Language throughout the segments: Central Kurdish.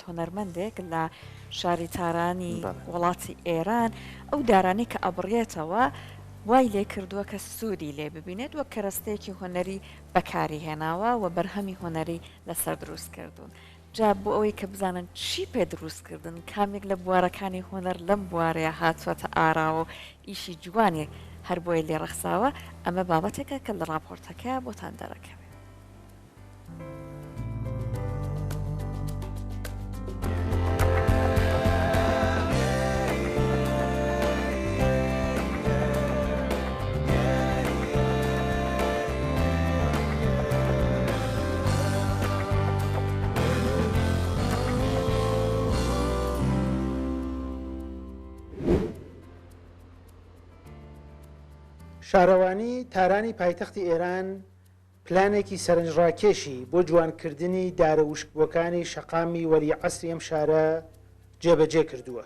هۆنەرمەندێک لە شاری تارانی وڵاتی ئێران ئەو دارانی کە ئەبڕێتەوە وای لێ کردووە کە سووری لێ ببینێت وە کەرەستەیەکی هۆنەری بەکاری هێناوە و بەرهەمی هۆنەری لەسەر دروست کردوون. جا بۆ ئەوەی کە بزانن چی پێ دروستکردن کامێک لە بوارەکانی هۆنەر لەم بوارەیە هاتووەتە ئاراوە و ئیشی جوانێک هەر بۆی لێ ڕەخساوە ئەمە بابەتێکە کە لە راپۆرتەکە بۆتان دەرەکەوێت. شارەوانی تارانی پایتەختی ئێران پلانێکی سەرنجڕاکێشی بۆ جوانکردنی دارە وشکبووەکانی شەقامی وەلی عەسری ئەم شارە جێبەجێ کردووە.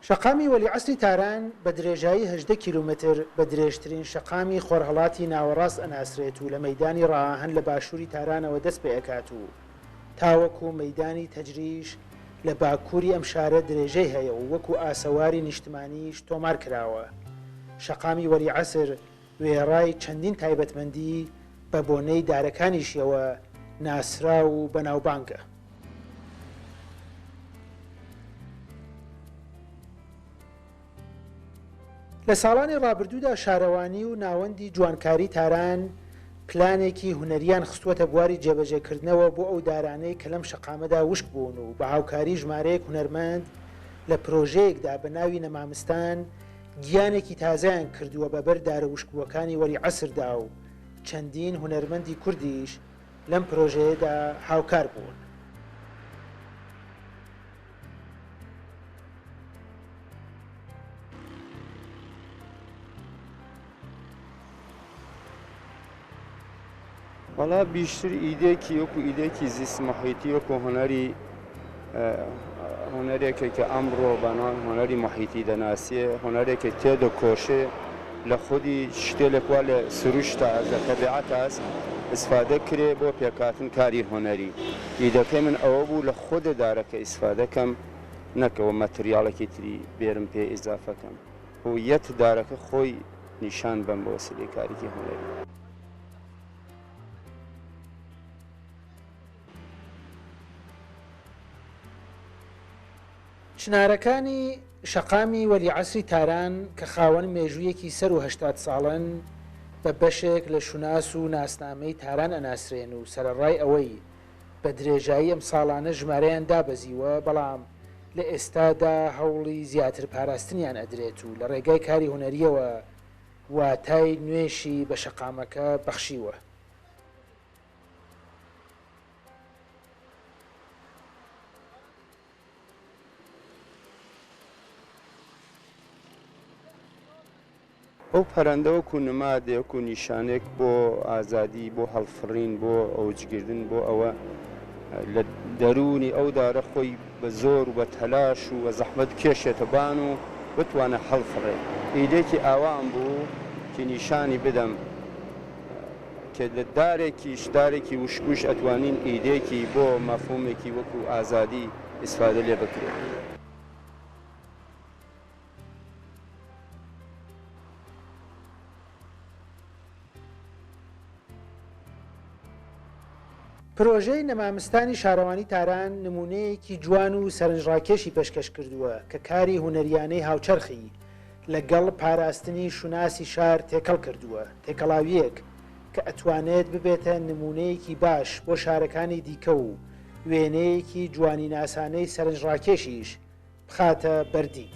شەقامی وەلی عەسری تاران بە درێژایی 18 کیلومتر بە درێژترین شەقامی خۆرهەڵاتی ناوەڕاست ئەناسرێت و لە مەیدانی ڕاهەن لە باشووری تارانەوە دەست پێ ئەکات و تاوەکو مەیدانی تەجریش لە باکووری ئەم شارە درێژەی هەیە و وەکو ئاسەواری نیشتمانیش تۆمار کراوە. شەقامی وەلی عەسر وێڕای چەندین تایبەتمەندی بە بۆنەی دارەکانیشیەوە ناسرا و بەناوبانگە. لە ساڵانی ڕابردوودا شارەوانی و ناوەندی جوانکاری تاران پلانێکی هونەریان خستووەتە بواری جێبەجێکردنەوە بۆ ئەو دارانەی کە لەم شەقامەدا وشک بوون و بە هاوکاری ژمارەیەک هونەرمەند لە پرۆژەیەکدا بە ناوی نەمامستان گیانێکی تازایان کردووە بەبەر دارە وشکبووەکانی وەلی عەسردا و چەندین هونەرمەندی کوردیش لەم پرۆژەیەدا هاوکار بوون. وڵا بیشتر ئیدێکی وەکو ئیدێکی زیست محیتی وەکو هۆنەرێکی کە ئەمڕۆ بەناو هۆنەری محیتی دەناسیە هۆنەرێکی تێدەکۆشێ لە خودی شتێکوا لە سروشتا لە تەبیعەت ئەست ئیسفادە کرێ بۆ پێکاتن کاری هۆنەری. ئیدەکەی من ئەوە بوو لە خودە دارەکە ئیسفادەکەم نەکەوە مەتریاڵێکی تری بێرم پێ ئیزافەکەم و یەت دارەکە خۆی نیشان بم بۆ وەسیلەی کارێکی هۆنەری. چنارەکانی شەقامی وەلی عەسری تاران کە خاوەن مێژوویەکی سەر و 80 ساڵن بە بەشێک لە شوناس و ناسنامەی تاران ئەناسرێن و سەرەڕای ئەوەی بە درێژایی ئەم ساڵانە ژمارەیان دابەزیوە بەڵام لە ئێستادا هەوڵی زیاتر پاراستنیان ئەدرێت و لە ڕێگای کاری هونەریەوە واتای نوێشی بە شەقامەکە بەخشیوە. ئەو پەرەندەوەکو نمادێک و نیشانێک بۆ ئازادی بۆ هەڵفڕین بۆ ئەوجگردن بۆ ئەوە لە دەرونی ئەو دارە خۆی بە زۆر و بە تەلاش و بە زەحمەت کێشێتە بان و بتوانە هەڵفڕێ. ئیدێکی ئاوام بوو کە نیشانی بدەم کە لە دارێکی وشکوش ئەتوانین ئیدێکی بۆ مەفهومێکی وەکو ئازادی ئیسفادە لێ بکرێت. پرۆژەی نەمامستانی شارەوانی تاران نمونەیەکی جوان و سەرنجڕاکێشی پێشکەش کردووە کە کاری هونەریانەی هاوچەرخی لەگەڵ پاراستنی شوناسی شار تێکەڵ کردووە. تێکەڵاویەک کە ئەتوانێت ببێتە نمونەیەکی باش بۆ شارەکانی دیکە و وێنەیەکی جوانی ناسانەی سەرنجڕاکێشیش بخاتە بەردید.